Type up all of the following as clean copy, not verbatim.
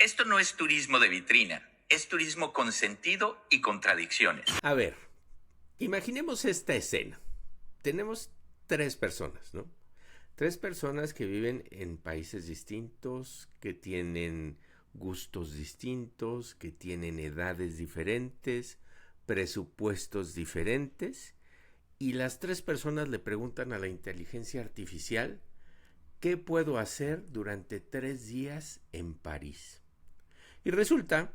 Esto no es turismo de vitrina, es turismo con sentido y contradicciones. A ver, imaginemos esta escena. Tenemos tres personas, ¿no? Tres personas que viven en países distintos, que tienen gustos distintos, que tienen edades diferentes, presupuestos diferentes, y las tres personas le preguntan a la inteligencia artificial: ¿qué puedo hacer durante 3 días en París? Y resulta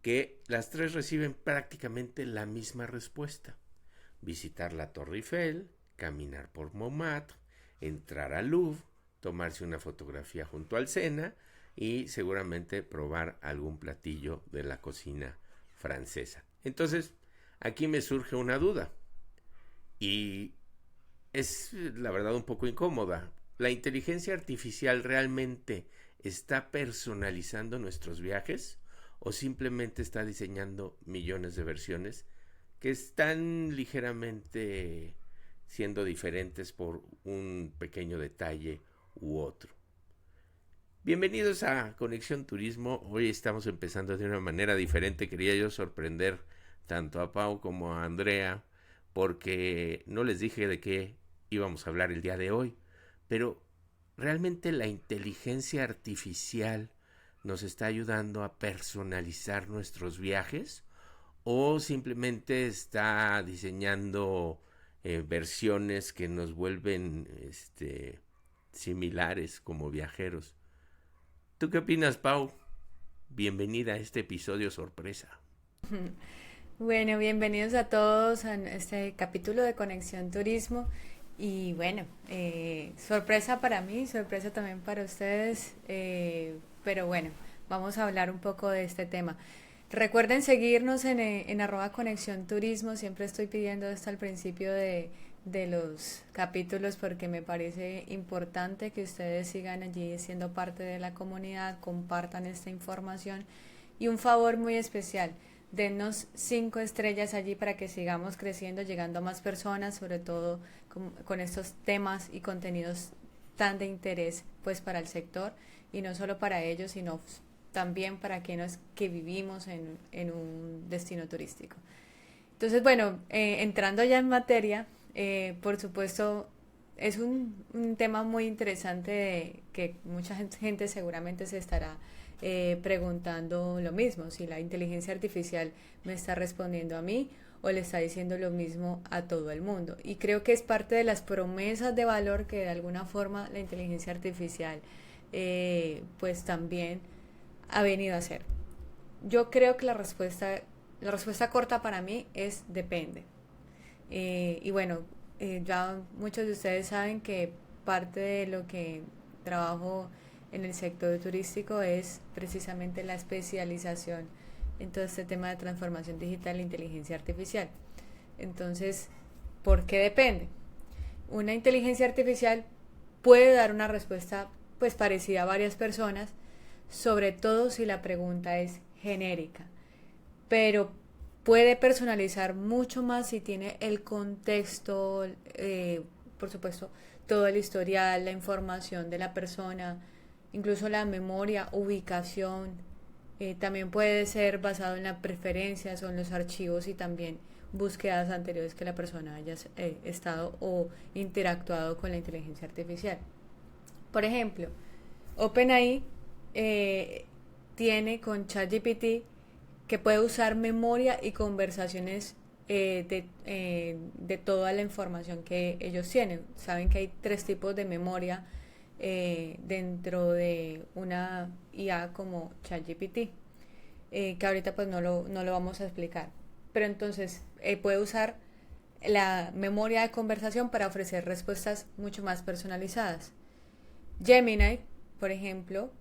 que las tres reciben prácticamente la misma respuesta: visitar la Torre Eiffel, caminar por Montmartre, entrar al Louvre, tomarse una fotografía junto al Sena y seguramente probar algún platillo de la cocina francesa. Entonces, aquí me surge una duda y es la verdad un poco incómoda. ¿La inteligencia artificial realmente está personalizando nuestros viajes o simplemente está diseñando millones de versiones que están ligeramente siendo diferentes por un pequeño detalle u otro? Bienvenidos a Conexión Turismo. Hoy estamos empezando de una manera diferente. Quería yo sorprender tanto a Pau como a Andrea porque no les dije de qué íbamos a hablar el día de hoy, pero realmente la inteligencia artificial nos está ayudando a personalizar nuestros viajes o simplemente está diseñando versiones que nos vuelven similares como viajeros. ¿Tú qué opinas, Pau? Bienvenida a este episodio sorpresa. Bueno, bienvenidos a todos a este capítulo de Conexión Turismo. Y bueno, sorpresa para mí, sorpresa también para ustedes, pero bueno, vamos a hablar un poco de este tema. Recuerden seguirnos en @Conexión Turismo, siempre estoy pidiendo esto al principio de los capítulos porque me parece importante que ustedes sigan allí siendo parte de la comunidad, compartan esta información y un favor muy especial: denos 5 estrellas allí para que sigamos creciendo, llegando a más personas, sobre todo con estos temas y contenidos tan de interés pues para el sector, y no solo para ellos, sino también para quienes que vivimos en un destino turístico. Entonces, bueno, entrando ya en materia, por supuesto, es un tema muy interesante que mucha gente seguramente se estará preguntando lo mismo: si la inteligencia artificial me está respondiendo a mí o le está diciendo lo mismo a todo el mundo. Y creo que es parte de las promesas de valor que de alguna forma la inteligencia artificial pues también ha venido a hacer. Yo creo que la respuesta corta para mí es depende. Y bueno, ya muchos de ustedes saben que parte de lo que trabajo en el sector turístico es precisamente la especialización en todo este tema de transformación digital e inteligencia artificial. Entonces, ¿por qué depende? Una inteligencia artificial puede dar una respuesta pues parecida a varias personas, sobre todo si la pregunta es genérica, pero puede personalizar mucho más si tiene el contexto, por supuesto, todo el historial, la información de la persona, incluso la memoria, ubicación. También puede ser basado en las preferencias o en los archivos y también búsquedas anteriores que la persona haya estado o interactuado con la inteligencia artificial. Por ejemplo, OpenAI tiene con ChatGPT que puede usar memoria y conversaciones de toda la información que ellos tienen. Saben que hay 3 tipos de memoria dentro de una IA como ChatGPT, que ahorita pues no lo vamos a explicar. Pero entonces puede usar la memoria de conversación para ofrecer respuestas mucho más personalizadas. Gemini, por ejemplo,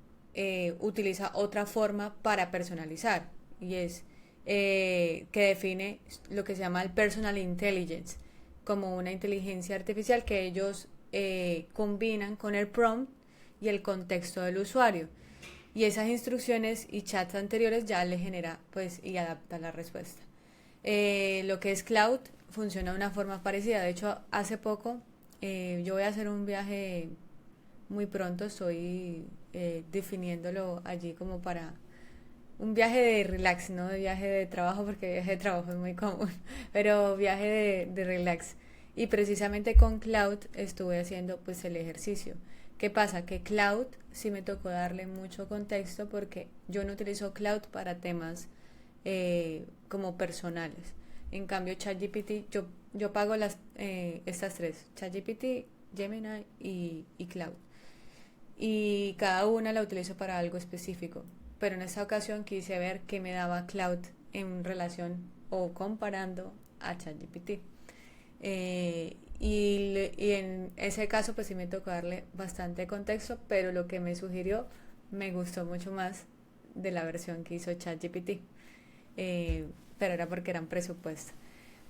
utiliza otra forma para personalizar, y es que define lo que se llama el personal intelligence, como una inteligencia artificial que ellos combinan con el prompt y el contexto del usuario, y esas instrucciones y chats anteriores ya le genera pues y adapta la respuesta. Lo que es cloud funciona de una forma parecida. De hecho, hace poco yo voy a hacer un viaje muy pronto, estoy definiéndolo allí como para un viaje de relax, no de viaje de trabajo, porque viaje de trabajo es muy común, pero viaje de relax. Y precisamente con Cloud estuve haciendo pues el ejercicio. ¿Qué pasa? Que Cloud sí me tocó darle mucho contexto porque yo no utilizo Cloud para temas como personales. En cambio, ChatGPT, yo pago estas tres, ChatGPT, Gemini y Cloud. Y cada una la utilizo para algo específico. Pero en esta ocasión quise ver qué me daba Cloud en relación o comparando a ChatGPT. Y en ese caso pues sí me tocó darle bastante contexto, pero lo que me sugirió me gustó mucho más de la versión que hizo ChatGPT. Pero era porque eran presupuestos.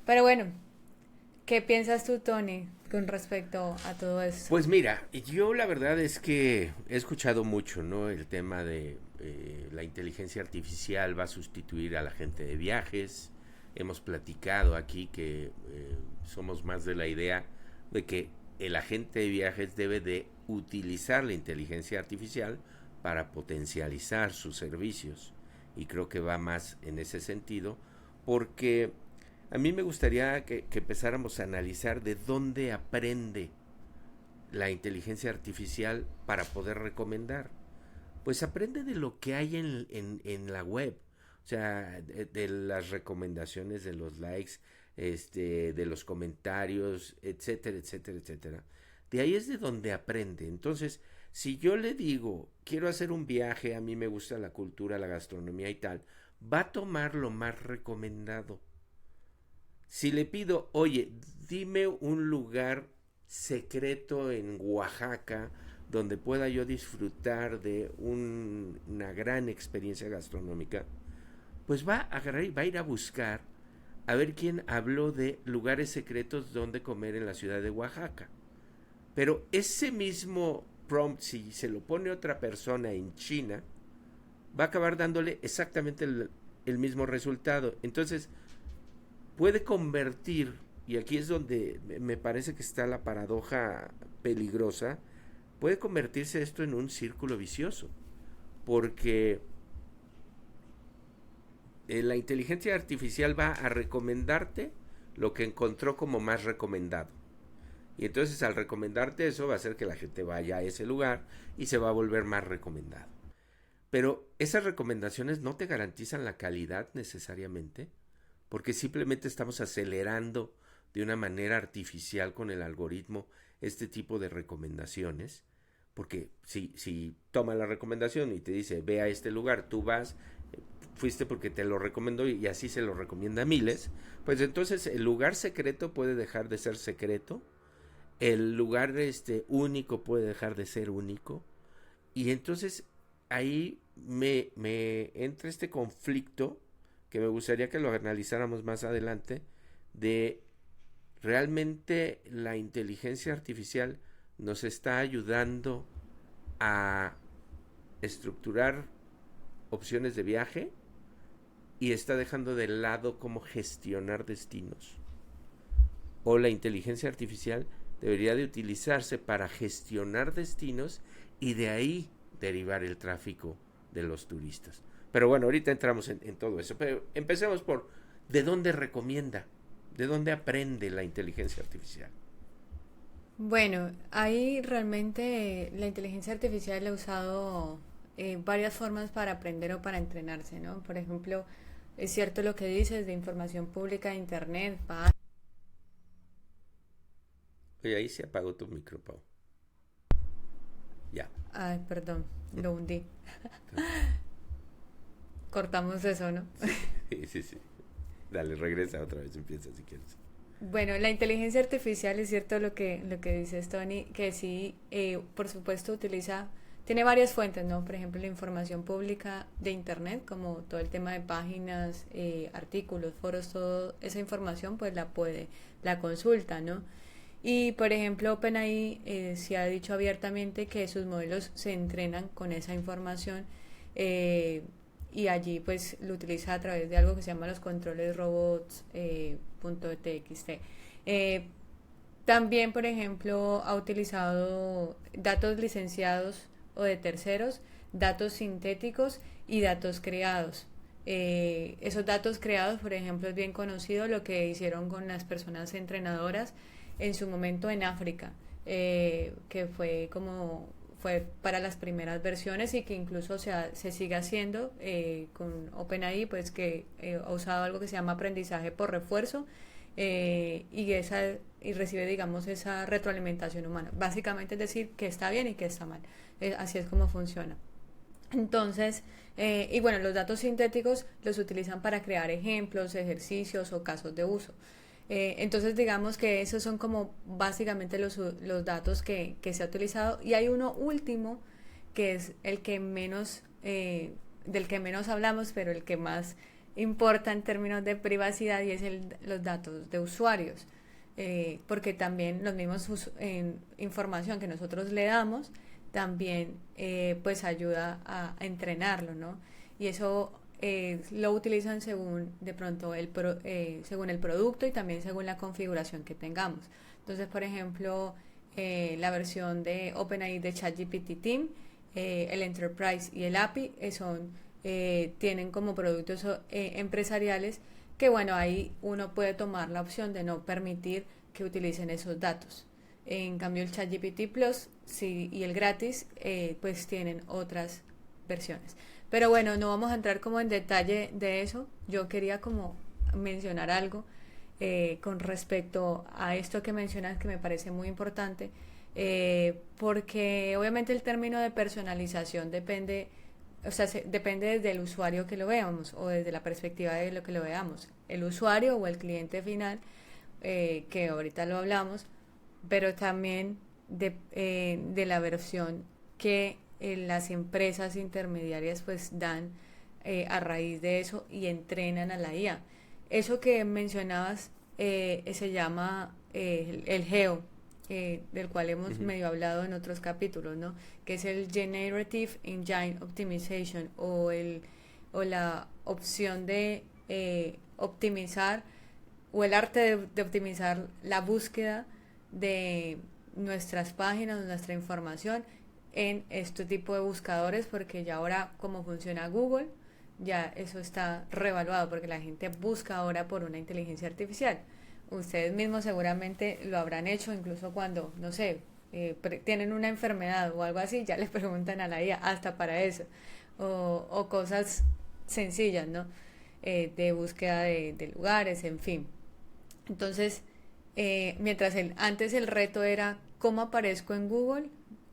Pero bueno, ¿qué piensas tú, Tony, con respecto a todo eso? Pues mira, yo la verdad es que he escuchado mucho, ¿no? El tema de la inteligencia artificial va a sustituir a la gente de viajes. Hemos platicado aquí que somos más de la idea de que el agente de viajes debe de utilizar la inteligencia artificial para potencializar sus servicios. Y creo que va más en ese sentido, porque a mí me gustaría que empezáramos a analizar de dónde aprende la inteligencia artificial para poder recomendar. Pues aprende de lo que hay en la web, o sea, de las recomendaciones, de los likes, de los comentarios, etcétera, etcétera, etcétera. De ahí es de donde aprende. Entonces, si yo le digo, quiero hacer un viaje, a mí me gusta la cultura, la gastronomía y tal, va a tomar lo más recomendado. Si le pido, oye, dime un lugar secreto en Oaxaca donde pueda yo disfrutar de una gran experiencia gastronómica, pues va a agarrar y va a ir a buscar a ver quién habló de lugares secretos donde comer en la ciudad de Oaxaca. Pero ese mismo prompt, si se lo pone otra persona en China, va a acabar dándole exactamente el mismo resultado. Entonces, puede convertir, y aquí es donde me parece que está la paradoja peligrosa, puede convertirse esto en un círculo vicioso, porque la inteligencia artificial va a recomendarte lo que encontró como más recomendado. Y entonces al recomendarte eso va a hacer que la gente vaya a ese lugar y se va a volver más recomendado. Pero esas recomendaciones no te garantizan la calidad necesariamente, porque simplemente estamos acelerando de una manera artificial con el algoritmo este tipo de recomendaciones, porque si toma la recomendación y te dice ve a este lugar, tú vas, fuiste porque te lo recomendó y así se lo recomienda a miles, pues entonces el lugar secreto puede dejar de ser secreto, el lugar único puede dejar de ser único, y entonces ahí me entra este conflicto que me gustaría que lo analizáramos más adelante, de realmente la inteligencia artificial nos está ayudando a estructurar opciones de viaje y está dejando de lado cómo gestionar destinos. O la inteligencia artificial debería de utilizarse para gestionar destinos y de ahí derivar el tráfico de los turistas. Pero bueno, ahorita entramos en todo eso. Pero empecemos por ¿de dónde recomienda? ¿De dónde aprende la inteligencia artificial? Bueno, ahí realmente la inteligencia artificial ha usado varias formas para aprender o para entrenarse, ¿no? Por ejemplo, es cierto lo que dices de información pública de internet. Oye, ahí se apagó tu micro, Pau. Ya. Ay, perdón, lo hundí. Cortamos eso, ¿no? Sí. Dale, regresa otra vez, empieza si quieres. Bueno, la inteligencia artificial es cierto lo que dices, Tony, que sí, por supuesto tiene varias fuentes, ¿no? Por ejemplo, la información pública de Internet, como todo el tema de páginas, artículos, foros, toda esa información, pues la consulta, ¿no? Y, por ejemplo, OpenAI se ha dicho abiertamente que sus modelos se entrenan con esa información y allí pues lo utiliza a través de algo que se llama los controles robots .txt. También, por ejemplo, ha utilizado datos licenciados o de terceros datos sintéticos y datos creados. Esos datos creados, por ejemplo, es bien conocido lo que hicieron con las personas entrenadoras en su momento en África, que fue para las primeras versiones y que incluso se sigue haciendo con OpenAI, pues que ha usado algo que se llama aprendizaje por refuerzo, y recibe, digamos, esa retroalimentación humana. Básicamente es decir que está bien y que está mal. Así es como funciona. Entonces, y bueno, los datos sintéticos los utilizan para crear ejemplos, ejercicios o casos de uso. Entonces, digamos que esos son como básicamente los datos que se ha utilizado. Y hay uno último que es el que menos, del que menos hablamos, pero el que más importa en términos de privacidad, y es los datos de usuarios. Porque también los mismos información que nosotros le damos también pues ayuda a entrenarlo, ¿no? Y eso lo utilizan según de pronto según el producto y también según la configuración que tengamos. Entonces, por ejemplo, la versión de OpenAI de ChatGPT Team, el Enterprise y el API tienen como productos empresariales que, bueno, ahí uno puede tomar la opción de no permitir que utilicen esos datos. En cambio, el ChatGPT Plus y el gratis pues tienen otras versiones. Pero bueno, no vamos a entrar como en detalle de eso. Yo quería como mencionar algo con respecto a esto que mencionas, que me parece muy importante, porque obviamente el término de personalización depende, o sea, depende desde el usuario que lo veamos o desde la perspectiva de lo que lo veamos. El usuario o el cliente final, que ahorita lo hablamos, pero también de la versión que las empresas intermediarias pues dan a raíz de eso y entrenan a la IA. Eso que mencionabas se llama el GEO, del cual hemos medio hablado en otros capítulos, ¿no? Que es el Generative Engine Optimization, o la opción de optimizar, o el arte de optimizar la búsqueda de nuestras páginas, nuestra información en este tipo de buscadores, porque ya ahora, como funciona Google, ya eso está revaluado, porque la gente busca ahora por una inteligencia artificial. Ustedes mismos seguramente lo habrán hecho, incluso cuando, no sé, tienen una enfermedad o algo así, ya les preguntan a la IA hasta para eso, o cosas sencillas, ¿no? De búsqueda de lugares, en fin. Entonces, mientras antes el reto era cómo aparezco en Google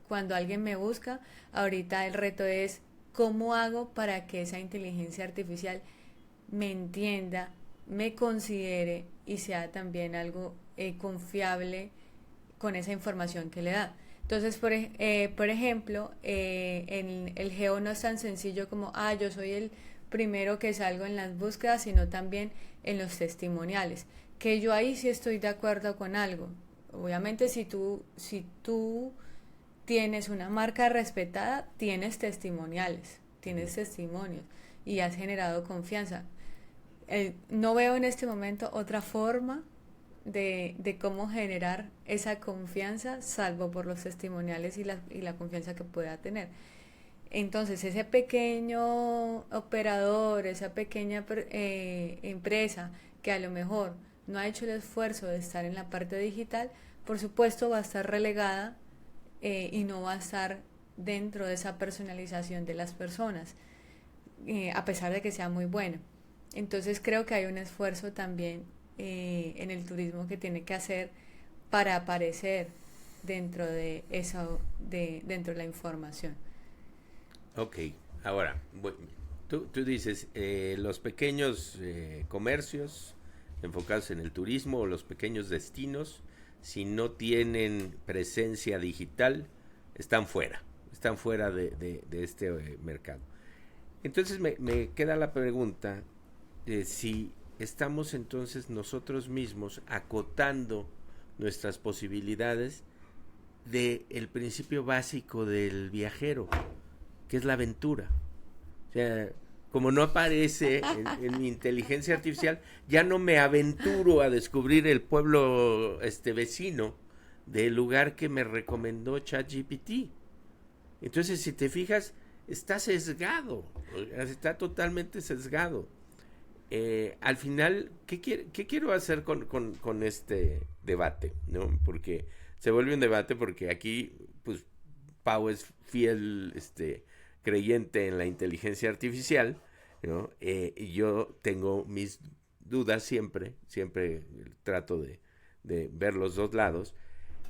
cuando alguien me busca, ahorita el reto es cómo hago para que esa inteligencia artificial me entienda, me considere y sea también algo confiable con esa información que le da. Entonces, por ejemplo, en el GEO no es tan sencillo como, yo soy el primero que salgo en las búsquedas, sino también en los testimoniales, que yo ahí sí estoy de acuerdo con algo. Obviamente, si tú tienes una marca respetada, tienes testimoniales, tienes testimonios y has generado confianza. No veo en este momento otra forma de cómo generar esa confianza, salvo por los testimoniales y la confianza que pueda tener. Entonces, ese pequeño operador, esa pequeña empresa que a lo mejor no ha hecho el esfuerzo de estar en la parte digital, por supuesto va a estar relegada y no va a estar dentro de esa personalización de las personas, a pesar de que sea muy bueno. Entonces creo que hay un esfuerzo también en el turismo que tiene que hacer para aparecer dentro de eso, dentro de la información. Ok, ahora, tú dices, los pequeños comercios enfocados en el turismo o los pequeños destinos, si no tienen presencia digital, están fuera de este mercado. Entonces me queda la pregunta, si estamos entonces nosotros mismos acotando nuestras posibilidades del principio básico del viajero, que es la aventura. O sea, como no aparece en mi inteligencia artificial, ya no me aventuro a descubrir el pueblo vecino del lugar que me recomendó ChatGPT. Entonces, si te fijas, está sesgado, está totalmente sesgado. Al final, ¿qué quiero hacer con este debate? ¿No? Porque se vuelve un debate porque aquí, pues, Pau es fiel creyente en la inteligencia artificial, ¿no? Y yo tengo mis dudas siempre trato de ver los dos lados.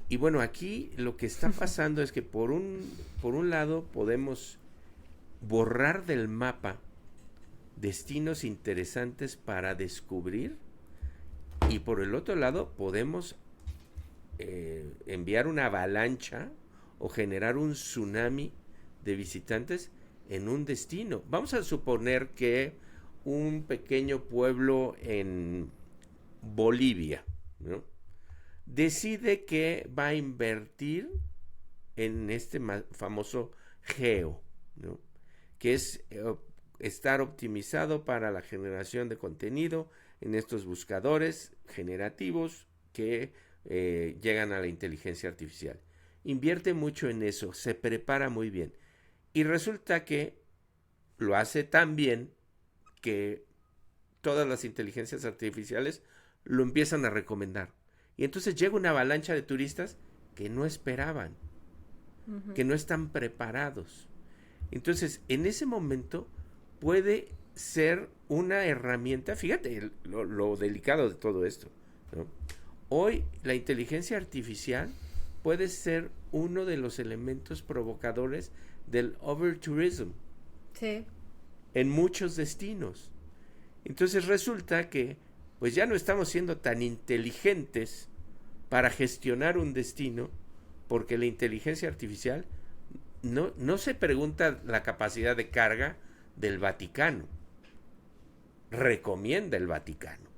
Y bueno, aquí lo que está pasando es que por un lado podemos borrar del mapa destinos interesantes para descubrir, y por el otro lado podemos enviar una avalancha o generar un tsunami de visitantes en un destino. Vamos a suponer que un pequeño pueblo en Bolivia, ¿no?, decide que va a invertir en este famoso geo, ¿no?, que es estar optimizado para la generación de contenido en estos buscadores generativos que llegan a la inteligencia artificial. Invierte mucho en eso, se prepara muy bien. Y resulta que lo hace tan bien que todas las inteligencias artificiales lo empiezan a recomendar. Y entonces llega una avalancha de turistas que no esperaban, que no están preparados. Entonces, en ese momento puede ser una herramienta, fíjate lo delicado de todo esto, ¿no? Hoy la inteligencia artificial puede ser uno de los elementos provocadores del overtourism. Sí. En muchos destinos. Entonces resulta que pues ya no estamos siendo tan inteligentes para gestionar un destino, porque la inteligencia artificial no se pregunta la capacidad de carga del Vaticano, recomienda el Vaticano.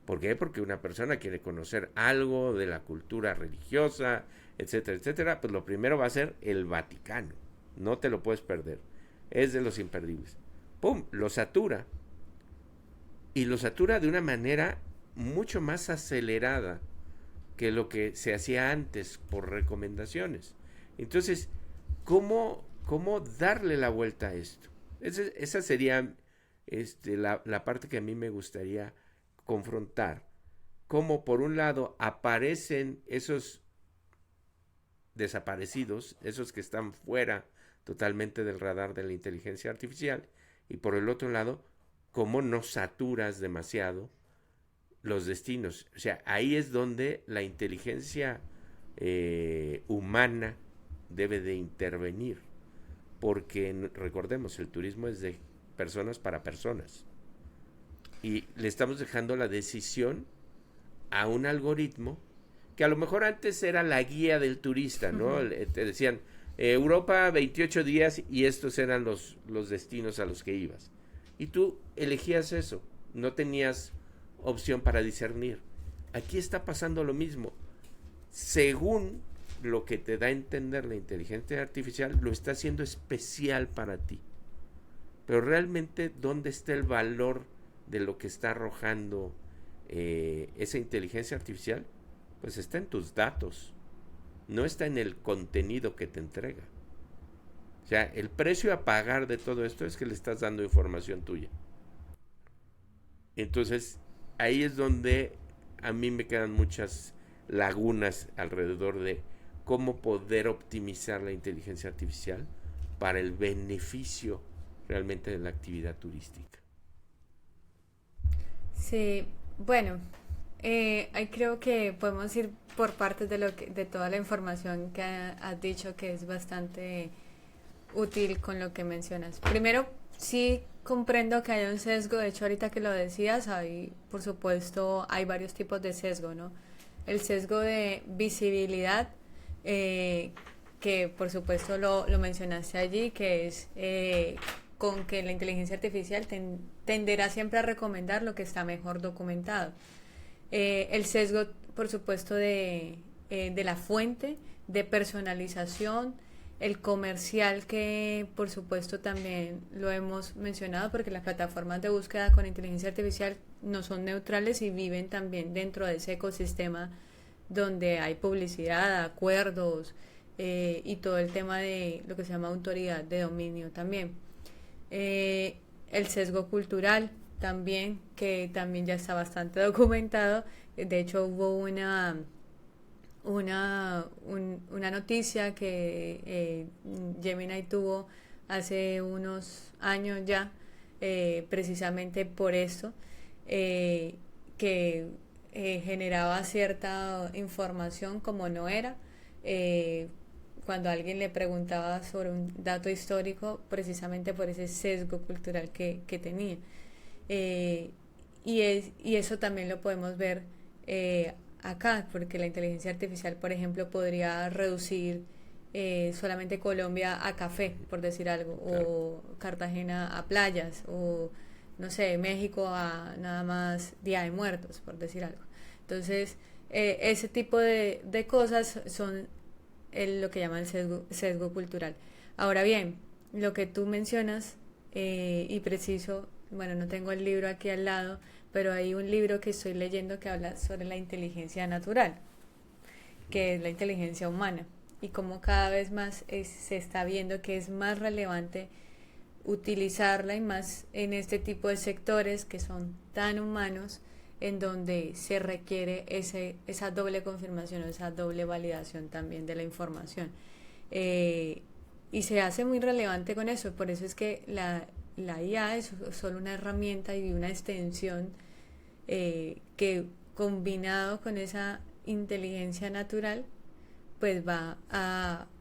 ¿Por qué? Porque una persona quiere conocer algo de la cultura religiosa, etcétera, etcétera, pues lo primero va a ser el Vaticano, no te lo puedes perder, es de los imperdibles. ¡Pum!, lo satura, y lo satura de una manera mucho más acelerada que lo que se hacía antes por recomendaciones. Entonces, ¿cómo darle la vuelta a esto? Esa sería la parte que a mí me gustaría confrontar. Cómo por un lado aparecen esos desaparecidos, esos que están fuera totalmente del radar de la inteligencia artificial, y por el otro lado, cómo no saturas demasiado los destinos. O sea, ahí es donde la inteligencia humana debe de intervenir, porque recordemos, el turismo es de personas para personas, y le estamos dejando la decisión a un algoritmo que a lo mejor antes era la guía del turista, ¿no? Te decían, Europa 28 días y estos eran los destinos a los que ibas. Y tú elegías eso, no tenías opción para discernir. Aquí está pasando lo mismo. Según lo que te da a entender la inteligencia artificial, lo está haciendo especial para ti. Pero realmente, ¿dónde está el valor de lo que está arrojando esa inteligencia artificial? Pues está en tus datos, no está en el contenido que te entrega. O sea, el precio a pagar de todo esto es que le estás dando información tuya. Entonces, ahí es donde a mí me quedan muchas lagunas alrededor de cómo poder optimizar la inteligencia artificial para el beneficio realmente de la actividad turística. Sí, bueno, ahí creo que podemos ir por partes de toda la información que has dicho, que es bastante útil con lo que mencionas. Primero, sí comprendo que hay un sesgo. De hecho, ahorita que lo decías, por supuesto, hay varios tipos de sesgo, ¿no? El sesgo de visibilidad, que por supuesto lo mencionaste allí, que es con que la inteligencia artificial tenderá siempre a recomendar lo que está mejor documentado. El sesgo, por supuesto, de la fuente, de personalización, el comercial, que por supuesto también lo hemos mencionado, porque las plataformas de búsqueda con inteligencia artificial no son neutrales y viven también dentro de ese ecosistema donde hay publicidad, acuerdos, y todo el tema de lo que se llama autoridad de dominio también. El sesgo cultural también, que también ya está bastante documentado. De hecho, hubo una noticia que Gemini tuvo hace unos años ya, precisamente por esto, que generaba cierta información como no era. Cuando alguien le preguntaba sobre un dato histórico, precisamente por ese sesgo cultural que tenía. Y eso también lo podemos ver acá, porque la inteligencia artificial, por ejemplo, podría reducir solamente Colombia a café, por decir algo, claro, o Cartagena a playas, o no sé, México a nada más Día de Muertos, por decir algo. Entonces, ese tipo de cosas son lo que llaman sesgo cultural. Ahora bien, lo que tú mencionas, y preciso, bueno, no tengo el libro aquí al lado, pero hay un libro que estoy leyendo que habla sobre la inteligencia natural, que es la inteligencia humana, y cómo cada vez más se está viendo que es más relevante utilizarla, y más en este tipo de sectores que son tan humanos, en donde se requiere esa doble confirmación, esa doble validación también de la información. Y se hace muy relevante con eso, por eso es que la IA es solo una herramienta y una extensión que, combinado con esa inteligencia natural, pues va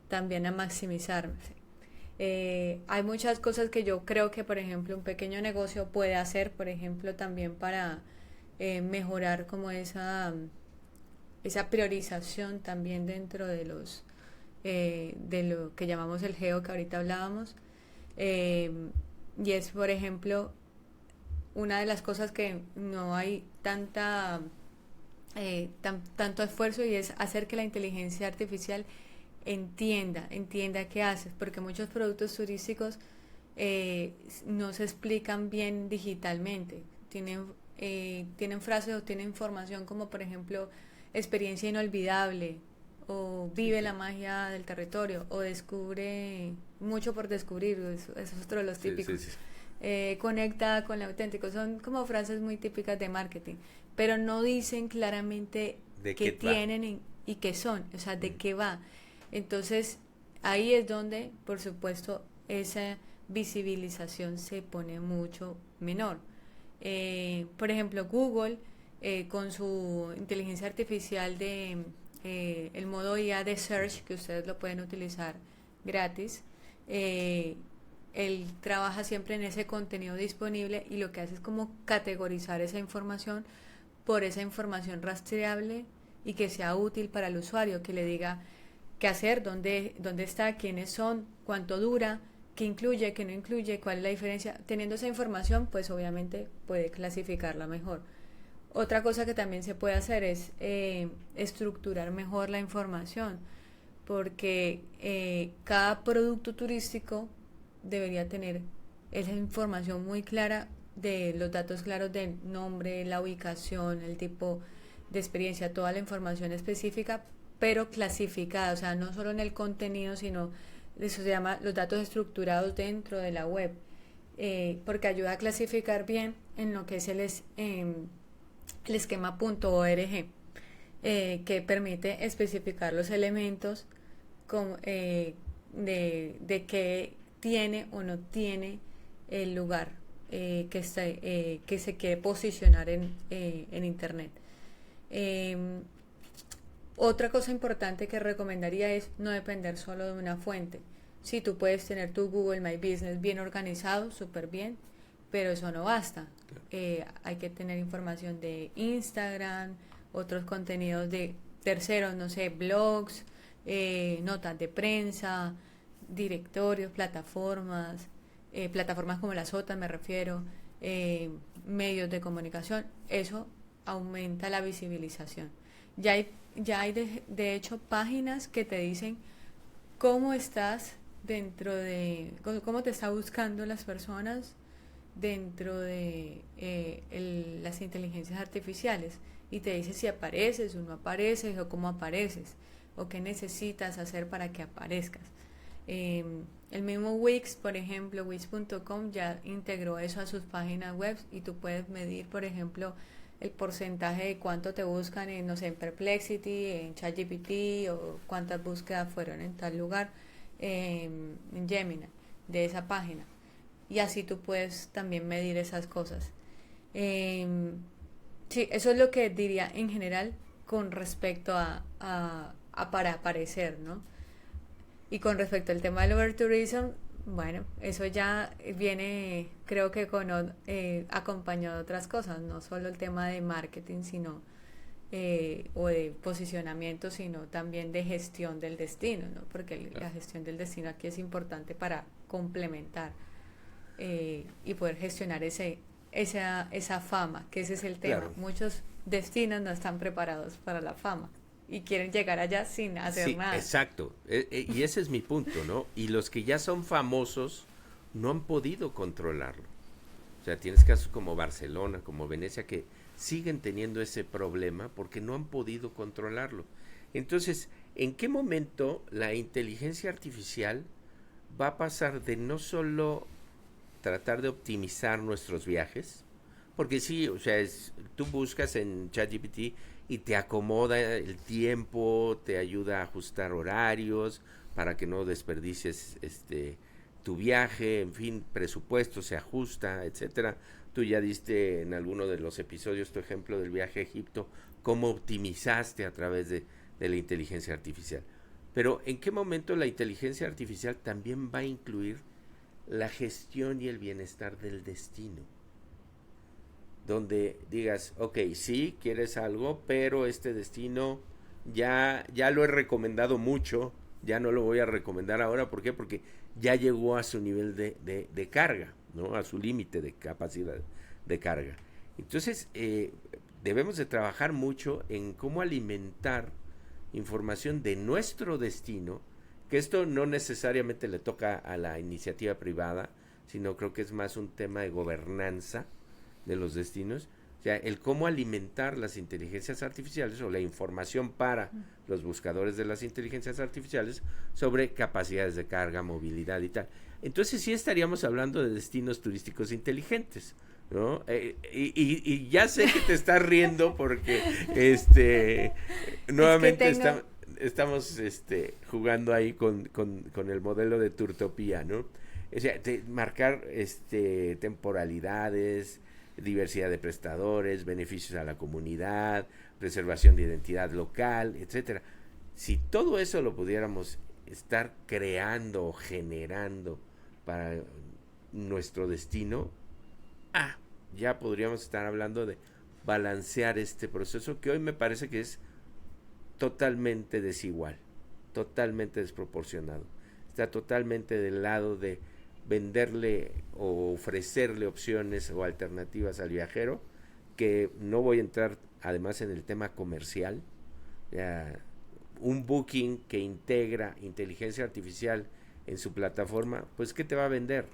también a maximizarse. Hay muchas cosas que yo creo que, por ejemplo, un pequeño negocio puede hacer, por ejemplo, también para mejorar como esa priorización también dentro de de lo que llamamos el geo, que ahorita hablábamos. Y es, por ejemplo, una de las cosas que no hay tanto esfuerzo, y es hacer que la inteligencia artificial entienda qué haces, porque muchos productos turísticos no se explican bien digitalmente. Tienen frases o tienen información como, por ejemplo, experiencia inolvidable, o vive la magia del territorio, o descubre mucho por descubrir. Eso es otro de los típicos. Sí, sí, sí. Conecta con lo auténtico. Son como frases muy típicas de marketing, pero no dicen claramente qué tienen y qué son, o sea, de qué va. Entonces, ahí es donde, por supuesto, esa visibilización se pone mucho menor. Por ejemplo, Google, con su inteligencia artificial el modo IA de Search, que ustedes lo pueden utilizar gratis, él trabaja siempre en ese contenido disponible, y lo que hace es como categorizar esa información por esa información rastreable y que sea útil para el usuario, que le diga qué hacer, dónde está, quiénes son, cuánto dura, qué incluye, qué no incluye, cuál es la diferencia. Teniendo esa información, pues obviamente puede clasificarla mejor. Otra cosa que también se puede hacer es estructurar mejor la información, porque cada producto turístico debería tener esa información muy clara, de los datos claros del nombre, la ubicación, el tipo de experiencia, toda la información específica, pero clasificada, o sea, no solo en el contenido, sino eso se llama los datos estructurados dentro de la web, porque ayuda a clasificar bien en lo que es el esquema.org, que permite especificar los elementos de qué tiene o no tiene el lugar que se quiere posicionar en Internet. Otra cosa importante que recomendaría es no depender solo de una fuente. Sí, tú puedes tener tu Google My Business bien organizado, súper bien, pero eso no basta. Hay que tener información de Instagram, otros contenidos de terceros, no sé, blogs, notas de prensa, directorios, plataformas como las otras, me refiero, medios de comunicación. Eso aumenta la visibilización. Ya hay de hecho páginas que te dicen cómo estás cómo te está buscando las personas dentro de las inteligencias artificiales, y te dice si apareces o no apareces, o cómo apareces. o qué necesitas hacer para que aparezcas. El mismo Wix, por ejemplo, Wix.com ya integró eso a sus páginas web y tú puedes medir, por ejemplo, el porcentaje de cuánto te buscan en, no sé, en Perplexity, en ChatGPT o cuántas búsquedas fueron en tal lugar, en Gemini, de esa página. Y así tú puedes también medir esas cosas. Sí, eso es lo que diría en general con respecto a para aparecer, ¿no? Y con respecto al tema del overtourism, bueno, eso ya viene, creo que acompañado de otras cosas, no solo el tema de marketing, sino o de posicionamiento, sino también de gestión del destino, ¿no? Porque la gestión del destino aquí es importante para complementar y poder gestionar esa fama, que ese es el tema. Claro. Muchos destinos no están preparados para la fama y quieren llegar allá sin hacer Sí, nada. exacto. Y ese es mi punto, ¿no? Y los que ya son famosos no han podido controlarlo. O sea, tienes casos como Barcelona, como Venecia, que siguen teniendo ese problema porque no han podido controlarlo. Entonces, ¿en qué momento la inteligencia artificial va a pasar de no solo tratar de optimizar nuestros viajes? Porque sí, o sea, tú buscas en ChatGPT y te acomoda el tiempo, te ayuda a ajustar horarios para que no desperdicies tu viaje, en fin, presupuesto se ajusta, etcétera. Tú ya diste en alguno de los episodios tu ejemplo del viaje a Egipto, cómo optimizaste a través de la inteligencia artificial. Pero ¿en qué momento la inteligencia artificial también va a incluir la gestión y el bienestar del destino? Donde digas, ok, sí, quieres algo, pero este destino ya lo he recomendado mucho, ya no lo voy a recomendar ahora. ¿Por qué? Porque ya llegó a su nivel de carga, ¿no? A su límite de capacidad de carga. Entonces, debemos de trabajar mucho en cómo alimentar información de nuestro destino, que esto no necesariamente le toca a la iniciativa privada, sino creo que es más un tema de gobernanza de los destinos. O sea, el cómo alimentar las inteligencias artificiales o la información para los buscadores de las inteligencias artificiales sobre capacidades de carga, movilidad y tal. Entonces sí estaríamos hablando de destinos turísticos inteligentes, ¿no? Y ya sé que te estás riendo porque nuevamente es que tengo... estamos jugando ahí con el modelo de Turtopía, ¿no? O sea, marcar temporalidades, diversidad de prestadores, beneficios a la comunidad, preservación de identidad local, etcétera. Si todo eso lo pudiéramos estar creando o generando para nuestro destino, ya podríamos estar hablando de balancear este proceso que hoy me parece que es totalmente desigual, totalmente desproporcionado. Está totalmente del lado de venderle o ofrecerle opciones o alternativas al viajero, que no voy a entrar además en el tema comercial. Un Booking que integra inteligencia artificial en su plataforma, pues ¿qué te va a vender?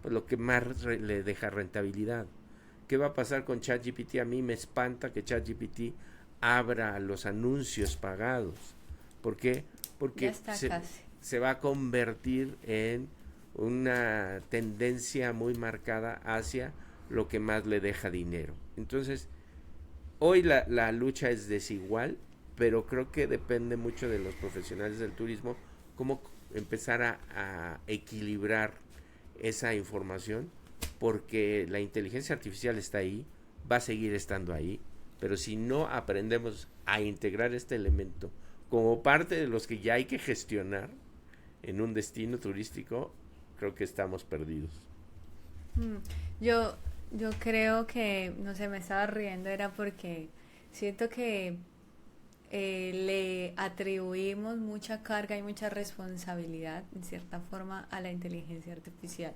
Pues lo que más le deja rentabilidad. ¿Qué va a pasar con ChatGPT? A mí me espanta que ChatGPT abra los anuncios pagados. ¿Por qué? Porque se va a convertir en una tendencia muy marcada hacia lo que más le deja dinero. Entonces, hoy la lucha es desigual, pero creo que depende mucho de los profesionales del turismo cómo empezar a equilibrar esa información, porque la inteligencia artificial está ahí, va a seguir estando ahí, pero si no aprendemos a integrar este elemento como parte de los que ya hay que gestionar en un destino turístico, creo que estamos perdidos. Yo creo que, no sé, me estaba riendo, era porque siento que le atribuimos mucha carga y mucha responsabilidad, en cierta forma, a la inteligencia artificial.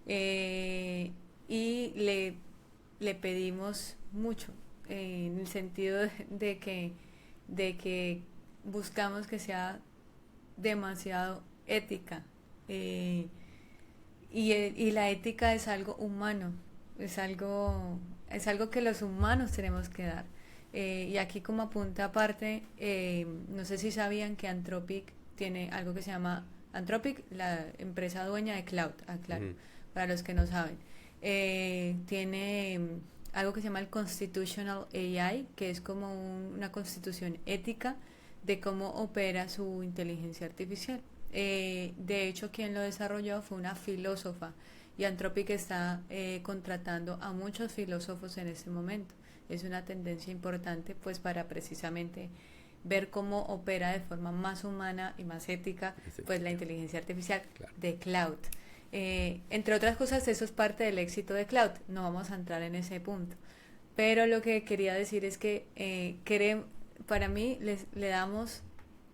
Y le pedimos mucho, en el sentido de que buscamos que sea demasiado ética. Y la ética es algo humano, es algo que los humanos tenemos que dar. Y aquí como apunta aparte, no sé si sabían que Anthropic tiene algo que se llama Anthropic, la empresa dueña de Cloud, claro, para los que no saben. Tiene algo que se llama el Constitutional AI, que es como una constitución ética de cómo opera su inteligencia artificial. De hecho, quien lo desarrolló fue una filósofa y Anthropic está contratando a muchos filósofos en este momento. Es una tendencia importante pues para precisamente ver cómo opera de forma más humana y más ética pues la inteligencia artificial de Cloud. Entre otras cosas, eso es parte del éxito de Cloud. No vamos a entrar en ese punto. Pero lo que quería decir es que para mí le damos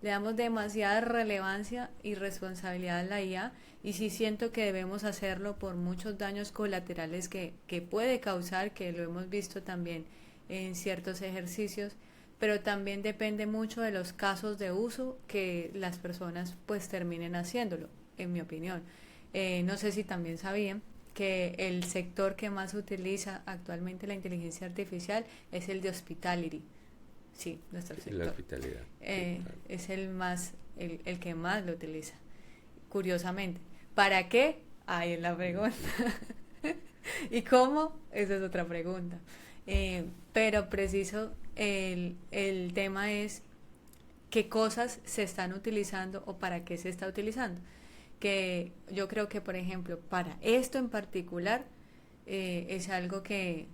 demasiada relevancia y responsabilidad a la IA, y sí siento que debemos hacerlo por muchos daños colaterales que puede causar, que lo hemos visto también en ciertos ejercicios, pero también depende mucho de los casos de uso que las personas pues terminen haciéndolo, en mi opinión. No sé si también sabían que el sector que más utiliza actualmente la inteligencia artificial es el de hospitality. Sí, nuestro sector. La hospitalidad. Es el que más lo utiliza, curiosamente. ¿Para qué? Ahí es la pregunta. ¿Y cómo? Esa es otra pregunta. Pero preciso, el tema es qué cosas se están utilizando o para qué se está utilizando. Que yo creo que, por ejemplo, para esto en particular, es algo que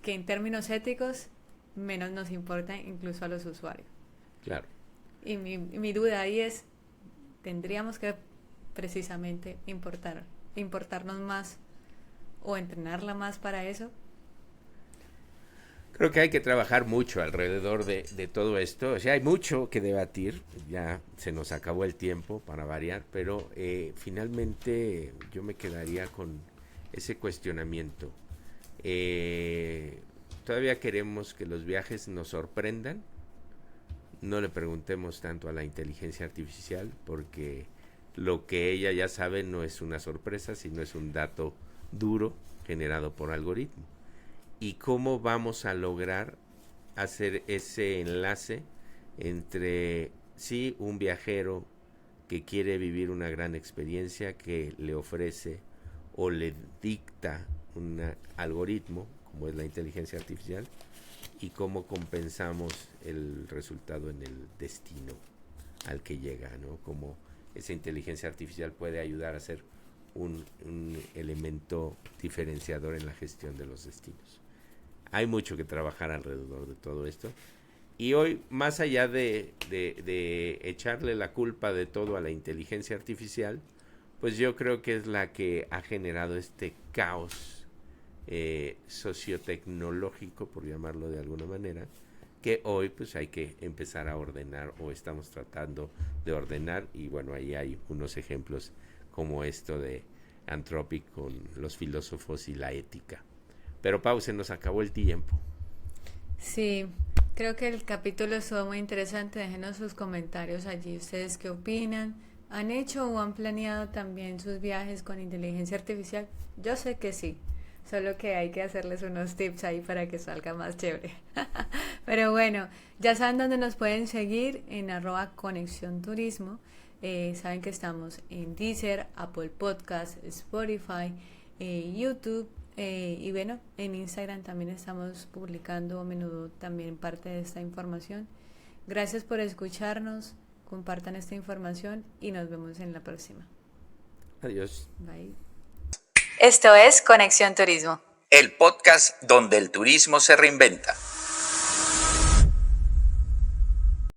en términos éticos menos nos importa incluso a los usuarios. Claro. Y mi duda ahí es, ¿tendríamos que precisamente importarnos más o entrenarla más para eso? Creo que hay que trabajar mucho alrededor de todo esto. O sea, hay mucho que debatir. Ya se nos acabó el tiempo para variar, pero finalmente yo me quedaría con ese cuestionamiento. Todavía queremos que los viajes nos sorprendan. No le preguntemos tanto a la inteligencia artificial, porque lo que ella ya sabe no es una sorpresa, sino es un dato duro generado por algoritmo. ¿Y cómo vamos a lograr hacer ese enlace entre, sí, un viajero que quiere vivir una gran experiencia, que le ofrece o le dicta un algoritmo, como es la inteligencia artificial, y cómo compensamos el resultado en el destino al que llega, ¿no? Cómo esa inteligencia artificial puede ayudar a ser un elemento diferenciador en la gestión de los destinos. Hay mucho que trabajar alrededor de todo esto. Y hoy, más allá de echarle la culpa de todo a la inteligencia artificial, pues yo creo que es la que ha generado este caos sociotecnológico, por llamarlo de alguna manera, que hoy pues hay que empezar a ordenar, o estamos tratando de ordenar. Y bueno, ahí hay unos ejemplos como esto de Anthropic con los filósofos y la ética. Pero Pau, se nos acabó el tiempo. Sí, creo que el capítulo estuvo muy interesante. Déjenos sus comentarios allí. ¿Ustedes qué opinan? ¿Han hecho o han planeado también sus viajes con inteligencia artificial? Yo sé que sí, solo que hay que hacerles unos tips ahí para que salga más chévere. Pero bueno, ya saben dónde nos pueden seguir, en @Conexión Turismo. Saben que estamos en Deezer, Apple Podcast, Spotify, YouTube. Y bueno, en Instagram también estamos publicando a menudo también parte de esta información. Gracias por escucharnos, compartan esta información y nos vemos en la próxima. Adiós. Bye. Esto es Conexión Turismo, El podcast donde el turismo se reinventa.